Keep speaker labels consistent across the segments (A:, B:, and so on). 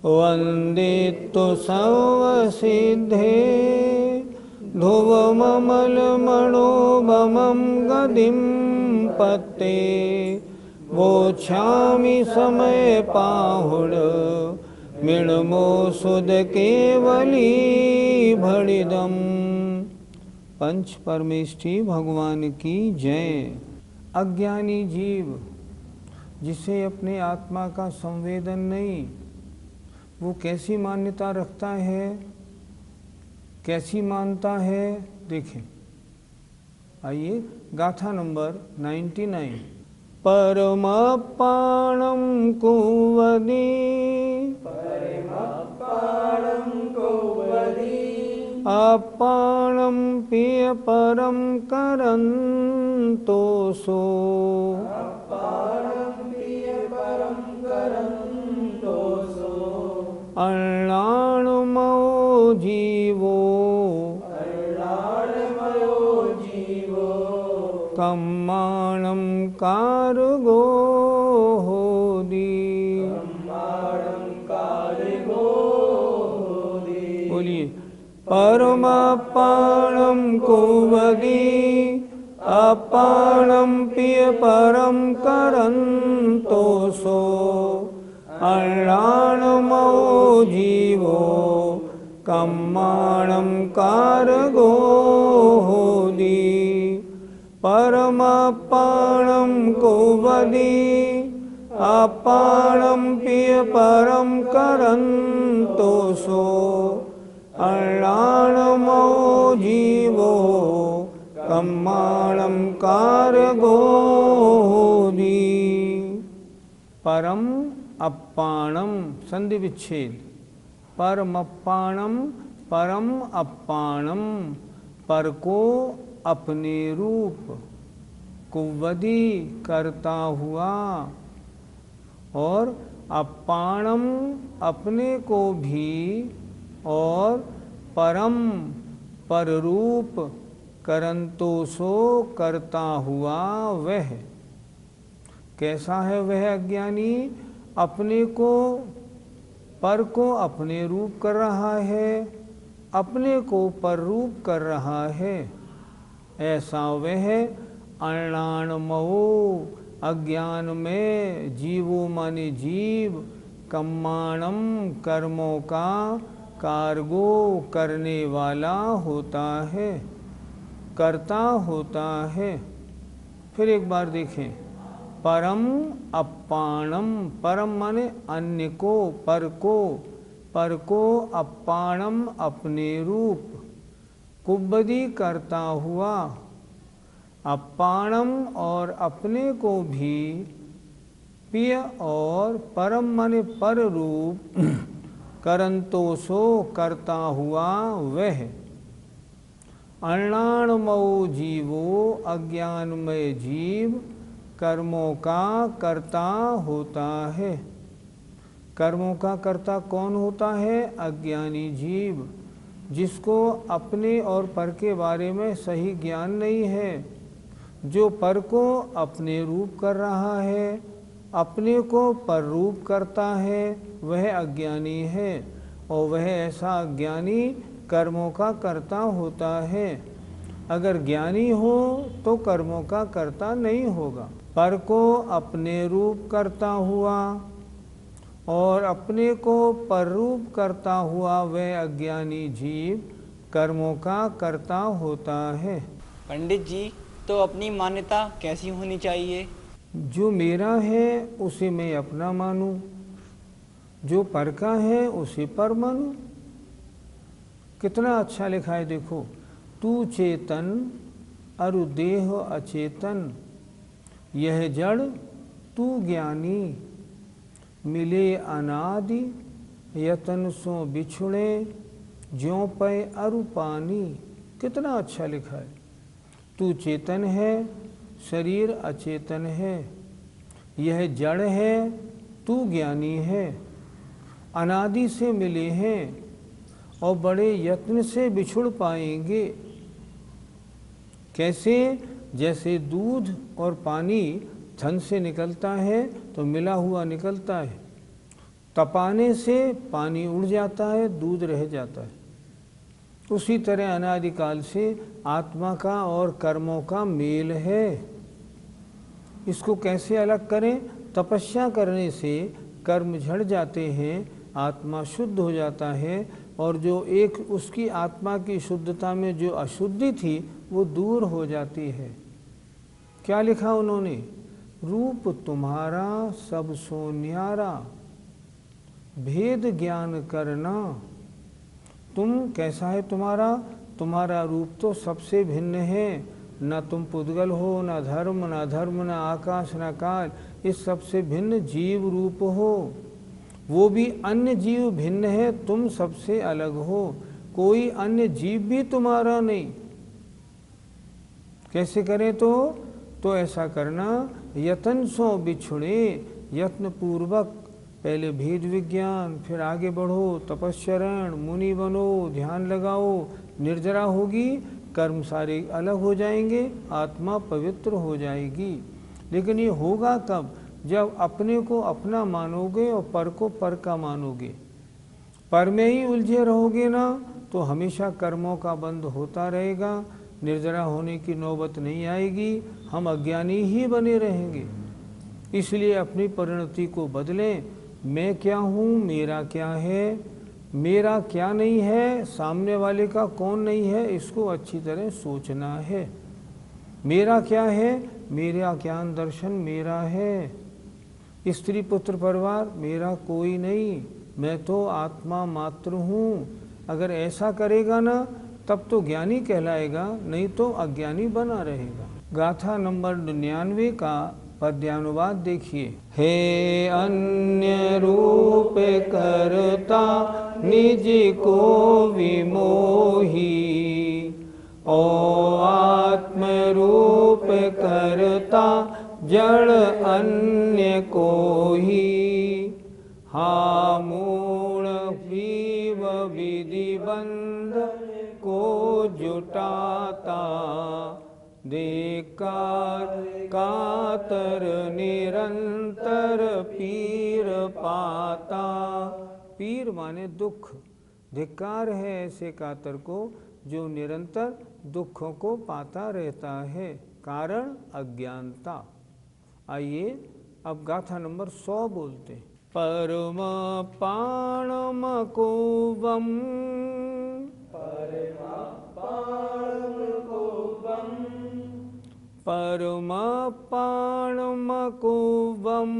A: वन्दितु सर्वसिद्धे ध्रुवममलमणोभमं गदिं पत्ते वोच्छामि समय पाहुड मृण्मो सुध केवली भणिदम। पंच परमेष्ठी भगवान की जय। अज्ञानी जीव जिसे अपने आत्मा का संवेदन नहीं, वो कैसी मान्यता रखता है, कैसी मानता है, देखें। आइए गाथा नंबर 99। परमपाणं कुवदी अपाणं पिय परं करन्तोऽसो अण्णाणमयो जीवो कम्माणं कारगो होदि। बोलिए। परमपाणं कुवदी अपाणं पिय परं करन्तोऽसो अण्णाणमयो जीवो कम्माणं कारगो होदि। परमपाणं कुवदी अपाणं पिय परं करन्तोऽसो अण्णाणमयो जीवो कम्माणं कारगो होदि। परम अप्पाणम संधि विच्छेद। परमप्पाणम परम अप्पाणम पर को अपने रूप, कुव्वदी करता हुआ, और अप्पाणम अपने को भी, और परम पर रूप करंतोसो करता हुआ वह। कैसा है वह अज्ञानी? अपने को पर को अपने रूप कर रहा है, अपने को पर रूप कर रहा है। ऐसा वह अण्णाणमयो अज्ञान में जीवो माने जीव, कम्माणम कर्मों का कार्गो करने वाला होता है, करता होता है। फिर एक बार देखें। परम अप्पाणम परम माने अन्य को, पर को अप्पाणम अपने रूप, कुव्वदी करता हुआ, अप्पाणम और अपने को भी, पिय और परम माने पर रूप, करंतोसो करता हुआ वह। अण्णाणमयो जीवो अज्ञानमय जीव कर्मों का कर्ता होता है। कर्मों का कर्ता कौन होता है? अज्ञानी जीव, जिसको अपने और पर के बारे में सही ज्ञान नहीं है, जो पर को अपने रूप कर रहा है, अपने को पर रूप करता है, वह अज्ञानी है। और वह ऐसा अज्ञानी कर्मों का कर्ता होता है। अगर ज्ञानी हो तो कर्मों का कर्ता नहीं होगा। पर को अपने रूप करता हुआ और अपने को पर रूप करता हुआ वह अज्ञानी जीव कर्मों का कर्ता होता है।
B: पंडित जी, तो अपनी मान्यता कैसी होनी चाहिए?
A: जो मेरा है उसे मैं अपना मानूं, जो पर का है उसे पर मानूं। कितना अच्छा लिखा है, देखो। तू चेतन अरु देह अचेतन, यह जड़ तू ज्ञानी, मिले अनादि यतन सो बिछुड़े, ज्यों पे अरु पानी। कितना अच्छा लिखा है। तू चेतन है, शरीर अचेतन है, यह जड़ है, तू ज्ञानी है, अनादि से मिले हैं और बड़े यत्न से बिछुड़ पाएंगे। कैसे? जैसे दूध और पानी थन से निकलता है तो मिला हुआ निकलता है, तपाने से पानी उड़ जाता है, दूध रह जाता है। उसी तरह अनादिकाल से आत्मा का और कर्मों का मेल है। इसको कैसे अलग करें? तपस्या करने से कर्म झड़ जाते हैं, आत्मा शुद्ध हो जाता है, और जो एक उसकी आत्मा की शुद्धता में जो अशुद्धि थी वो दूर हो जाती है। क्या लिखा उन्होंने? रूप तुम्हारा सब सो न्यारा, भेद ज्ञान करना। तुम कैसा है तुम्हारा? तुम्हारा रूप तो सबसे भिन्न है। न तुम पुद्गल हो, न धर्म, न धर्म, न आकाश, न काल, इस सबसे भिन्न जीव रूप हो। वो भी अन्य जीव भिन्न है, तुम सबसे अलग हो। कोई अन्य जीव भी तुम्हारा नहीं। कैसे करें? तो ऐसा करना, यतन सो बिछुड़े, यत्न पूर्वक पहले भेद विज्ञान, फिर आगे बढ़ो, तपस्चरण, मुनि बनो, ध्यान लगाओ, निर्जरा होगी, कर्म सारे अलग हो जाएंगे, आत्मा पवित्र हो जाएगी। लेकिन ये होगा कब? जब अपने को अपना मानोगे और पर को पर का मानोगे। पर में ही उलझे रहोगे ना तो हमेशा कर्मों का बंध होता रहेगा, निर्जरा होने की नौबत नहीं आएगी, हम अज्ञानी ही बने रहेंगे। इसलिए अपनी परिणति को बदलें। मैं क्या हूँ, मेरा क्या है, मेरा क्या नहीं है, सामने वाले का कौन नहीं है, इसको अच्छी तरह सोचना है। मेरा क्या है? मेरा ज्ञान दर्शन मेरा है। स्त्री पुत्र परिवार मेरा कोई नहीं, मैं तो आत्मा मात्र हूँ। अगर ऐसा करेगा ना तब तो ज्ञानी कहलाएगा, नहीं तो अज्ञानी बना रहेगा। गाथा नंबर 99 का पद्यानुवाद देखिए। हे अन्य रूप करता निज को विमोही, ओ आत्म रूप करता जड़ अन्य को ही। हा मूढ़ जीव विधि बंध को जुटाता, देकार कातर निरंतर पीर पाता। पीर माने दुख, धिक्कार है ऐसे कातर को जो निरंतर दुखों को पाता रहता है। कारण अज्ञानता। आइए अब गाथा नंबर 100 बोलते हैं। परम पाणम को वम, परम पाणम को वम,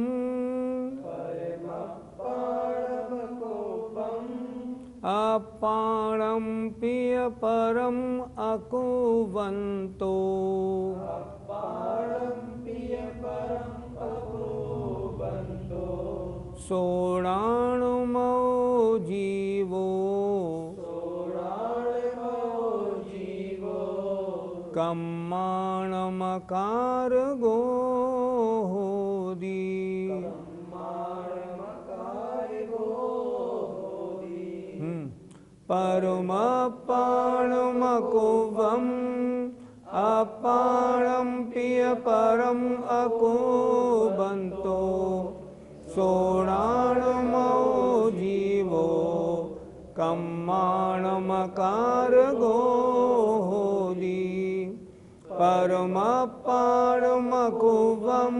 A: अपाणम पिय परम अकुवंतो, सोणाणुमो जीवो, कम्माणमकार गो होदी। परम पाणम कुवम, अपाणम पिय परम अकुबंतो, सोणाणुमो जीवो, कम्माणमकार गो होदी। परम पाणम कुवम,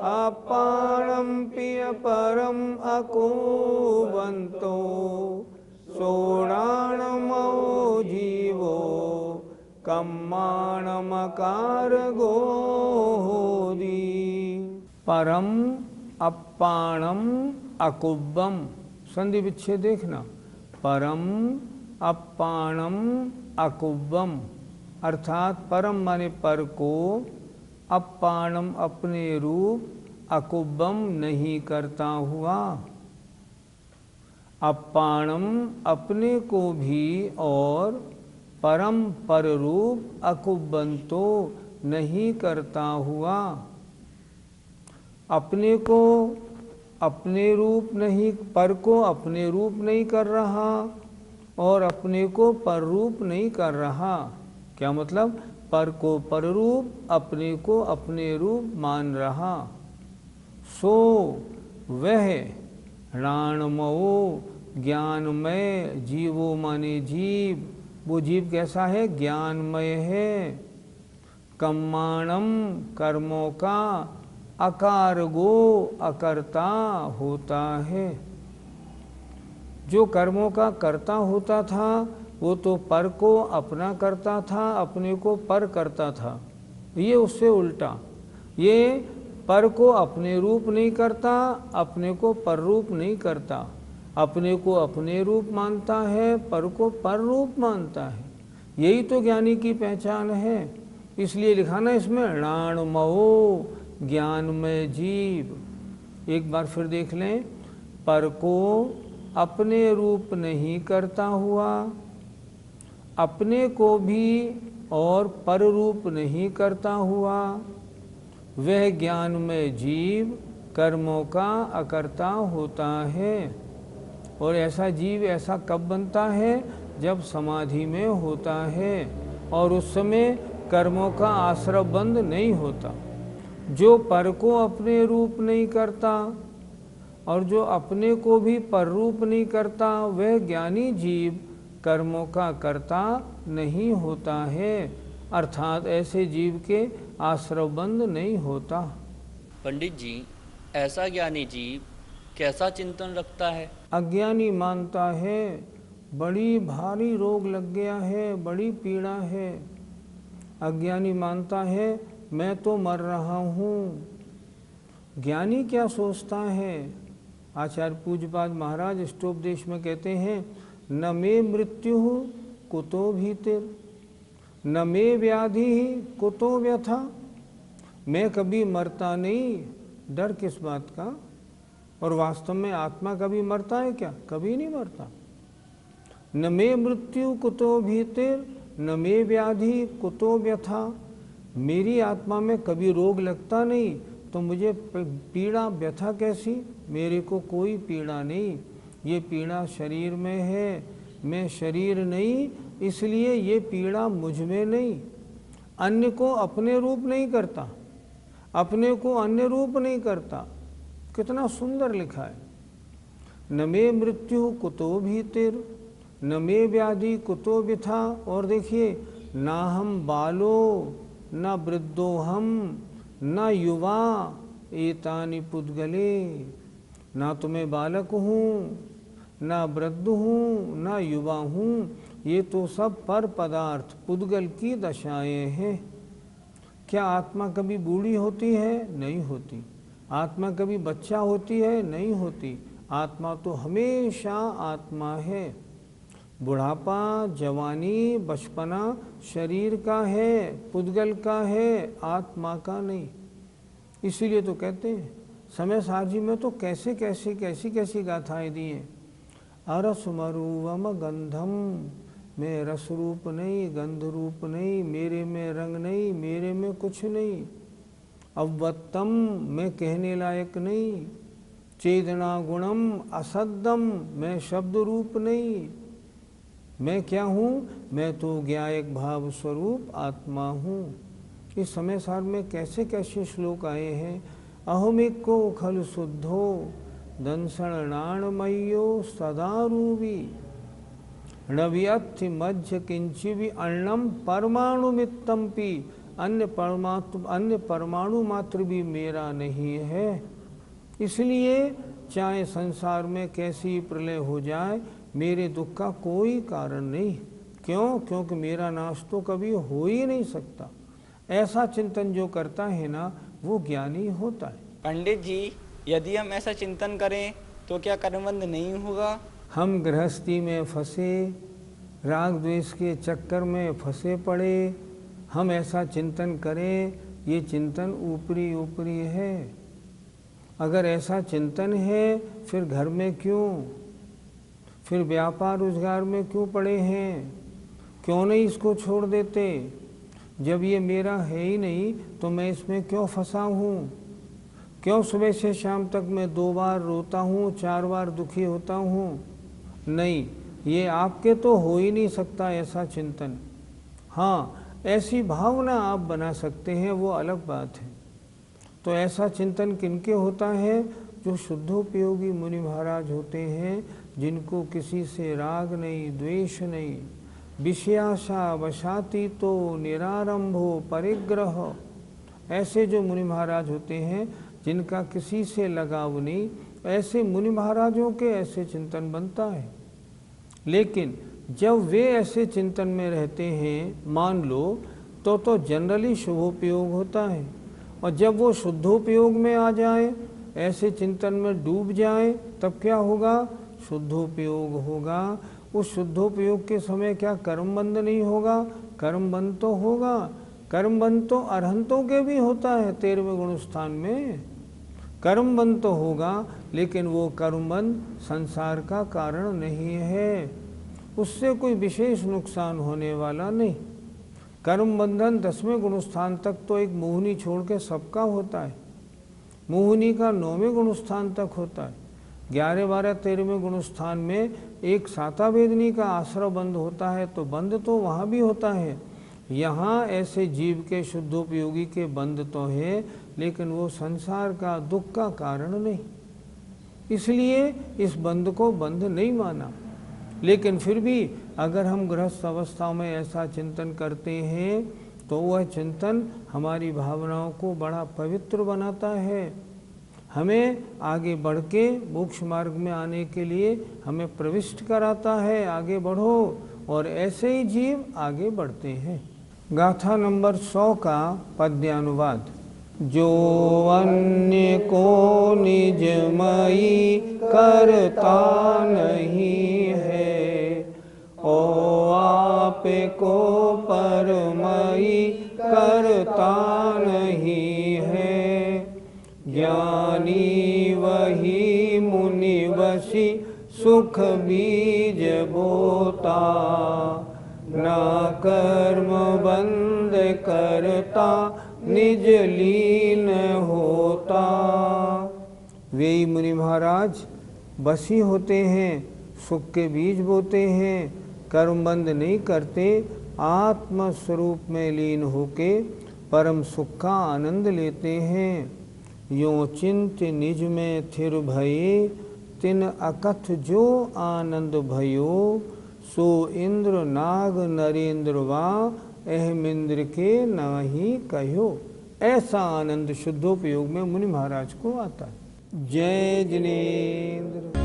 A: अपाणम पिय परम अकुबंतो, सोणाणुमो जीवो, कम्माणमकार गो होदी। परम अपाणम अकुब्बम, संधि विच्छेद देखना। परम अपाणम अकुब्बम, अर्थात परम माने पर को, अपाणम अपने रूप, अकुब्बम नहीं करता हुआ। अपाणम अपने को भी और परम पर रूप अकुब्बंतो नहीं करता हुआ। अपने को अपने रूप नहीं, पर को अपने रूप नहीं कर रहा और अपने को पर रूप नहीं कर रहा। क्या मतलब? पर को पर रूप, अपने को अपने रूप मान रहा। सो वह णाणमयो ज्ञानमय, जीवो माने जीव, वो जीव कैसा है? ज्ञानमय है। कर्माणम कर्मों का, अकारगो अकर्ता होता है। जो कर्मों का कर्ता होता था वो तो पर को अपना करता था, अपने को पर करता था। ये उससे उल्टा, ये पर को अपने रूप नहीं करता, अपने को पर रूप नहीं करता, अपने को अपने रूप मानता है, पर को पर रूप मानता है। यही तो ज्ञानी की पहचान है। इसलिए लिखा ना इसमें णाणमयो ज्ञानमय जीव। एक बार फिर देख लें, पर को अपने रूप नहीं करता हुआ, अपने को भी और पर रूप नहीं करता हुआ, वह ज्ञानमय जीव कर्मों का अकर्ता होता है। और ऐसा जीव ऐसा कब बनता है? जब समाधि में होता है और उस समय कर्मों का आश्रय बंद नहीं होता। जो पर को अपने रूप नहीं करता और जो अपने को भी पर रूप नहीं करता, वह ज्ञानी जीव कर्मों का कर्ता नहीं होता है। अर्थात ऐसे जीव के आश्रय बंद नहीं होता।
B: पंडित जी, ऐसा ज्ञानी जीव कैसा चिंतन रखता है?
A: अज्ञानी मानता है बड़ी भारी रोग लग गया है, बड़ी पीड़ा है। अज्ञानी मानता है मैं तो मर रहा हूँ। ज्ञानी क्या सोचता है? आचार्य पूज्यपाद महाराज इष्टोपदेश में कहते हैं, न मे मृत्यु कुतो भीतिर, न मे व्याधि कुतो व्यथा। मैं कभी मरता नहीं, डर किस बात का? और वास्तव में आत्मा कभी मरता है क्या? कभी नहीं मरता। न मे मृत्यु कुतो भीतिर, न मे व्याधि कुतो व्यथा। मेरी आत्मा में कभी रोग लगता नहीं, तो मुझे पीड़ा व्यथा कैसी? मेरे को कोई पीड़ा नहीं। ये पीड़ा शरीर में है, मैं शरीर नहीं, इसलिए ये पीड़ा मुझ में नहीं। अन्य को अपने रूप नहीं करता, अपने को अन्य रूप नहीं करता। कितना सुंदर लिखा है। न मे मृत्यु कुतो भीतिर, न मे व्याधि कुतो व्यथा। और देखिए, ना हम बालो न वृद्धो हम न युवा एतानि पुद्गले। ना तो मैं बालक हूँ, ना वृद्ध हूँ, ना युवा हूँ। ये तो सब पर पदार्थ पुद्गल की दशाएं हैं। क्या आत्मा कभी बूढ़ी होती है? नहीं होती। आत्मा कभी बच्चा होती है? नहीं होती। आत्मा तो हमेशा आत्मा है। बुढ़ापा, जवानी, बचपना शरीर का है, पुद्गल का है, आत्मा का नहीं। इसीलिए तो कहते हैं, समय सार जी में तो कैसी कैसी गाथाएं दी हैं। अरसमरूवम गंधम, मैं रस रूप नहीं, गंध रूप नहीं, मेरे में रंग नहीं, मेरे में कुछ नहीं। अव्वत्तम, मैं कहने लायक नहीं। चेतना गुणम असद्दम, मैं शब्द रूप नहीं। मैं क्या हूँ? मैं तो ज्ञायक भाव स्वरूप आत्मा हूँ। इस समय सार में कैसे कैसे श्लोक आए हैं। अहमिक को खल शुद्धो दंसणाणमयो सदा रूपी, नव्यथि मध्य किंचिवि अन्नम परमाणु मित्तम पी। अन्य परमाणु मात्र भी मेरा नहीं है। इसलिए चाहे संसार में कैसी प्रलय हो जाए, मेरे दुख का कोई कारण नहीं। क्यों? क्योंकि मेरा नाश तो कभी हो ही नहीं सकता। ऐसा चिंतन जो करता है ना, वो ज्ञानी होता है।
B: पंडित जी, यदि हम ऐसा चिंतन करें तो क्या कर्मबंध नहीं होगा?
A: हम गृहस्थी में फंसे, राग द्वेष के चक्कर में फंसे पड़े, हम ऐसा चिंतन करें, ये चिंतन ऊपरी ऊपरी है। अगर ऐसा चिंतन है, फिर घर में क्यों, फिर व्यापार रोजगार में क्यों पड़े हैं? क्यों नहीं इसको छोड़ देते? जब ये मेरा है ही नहीं तो मैं इसमें क्यों फंसा हूँ? क्यों सुबह से शाम तक मैं 2 बार रोता हूँ, 4 बार दुखी होता हूँ? नहीं, ये आपके तो हो ही नहीं सकता ऐसा चिंतन। हाँ, ऐसी भावना आप बना सकते हैं, वो अलग बात है। तो ऐसा चिंतन किनके होता है? जो शुद्धोपयोगी मुनि महाराज होते हैं, जिनको किसी से राग नहीं, द्वेष नहीं, विषयाशा वशाती तो निरारंभो परिग्रह, ऐसे जो मुनि महाराज होते हैं जिनका किसी से लगाव नहीं, ऐसे मुनि महाराजों के ऐसे चिंतन बनता है। लेकिन जब वे ऐसे चिंतन में रहते हैं मान लो, तो जनरली शुभोपयोग होता है। और जब वो शुद्धोपयोग में आ जाए, ऐसे चिंतन में डूब जाए, तब क्या होगा? शुद्धोपयोग होगा। उस शुद्धोपयोग के समय क्या कर्म बंध नहीं होगा? कर्म बंध तो होगा। कर्म बंध तो अरहंतों के भी होता है 13वें गुण स्थान में। कर्म बंध तो होगा, लेकिन वो कर्म बंध संसार का कारण नहीं है, उससे कोई विशेष नुकसान होने वाला नहीं। कर्म बंधन 10वें गुण स्थान तक तो एक मोहिनी छोड़ के सबका होता है, मोहिनी का 9वें गुण स्थान तक होता है। 11, 12, 13वें गुण स्थान में एक साता वेदनी का आश्रय बंद होता है, तो बंद तो वहाँ भी होता है। यहाँ ऐसे जीव के शुद्धोपयोगी के बंद तो है, लेकिन वो संसार का दुख का कारण नहीं, इसलिए इस बंद को बंद नहीं माना। लेकिन फिर भी अगर हम गृहस्थ अवस्था में ऐसा चिंतन करते हैं, तो वह चिंतन हमारी भावनाओं को बड़ा पवित्र बनाता है, हमें आगे बढ़ के मोक्ष मार्ग में आने के लिए हमें प्रविष्ट कराता है, आगे बढ़ो। और ऐसे ही जीव आगे बढ़ते हैं। गाथा नंबर 100 का पद्यानुवाद। जो अन्य को निजमयी करता नहीं है, ओ आप को परमयी करता नहीं है। ज्ञानी वही मुनि वशी सुख बीज बोता, ना कर्म बंद करता निज लीन होता। वे मुनि महाराज बसी होते हैं, सुख के बीज बोते हैं, कर्म बंद नहीं करते, आत्म स्वरूप में लीन होके परम सुख का आनंद लेते हैं। यों चिंत निज में थिर भये, तिन अकथ जो आनंद भयो। सो इंद्र नाग नरेंद्र वा, अहमिंद्र के नाही कहो। ऐसा आनंद शुद्धोपयोग में मुनि महाराज को आता है। जय जिनेन्द्र।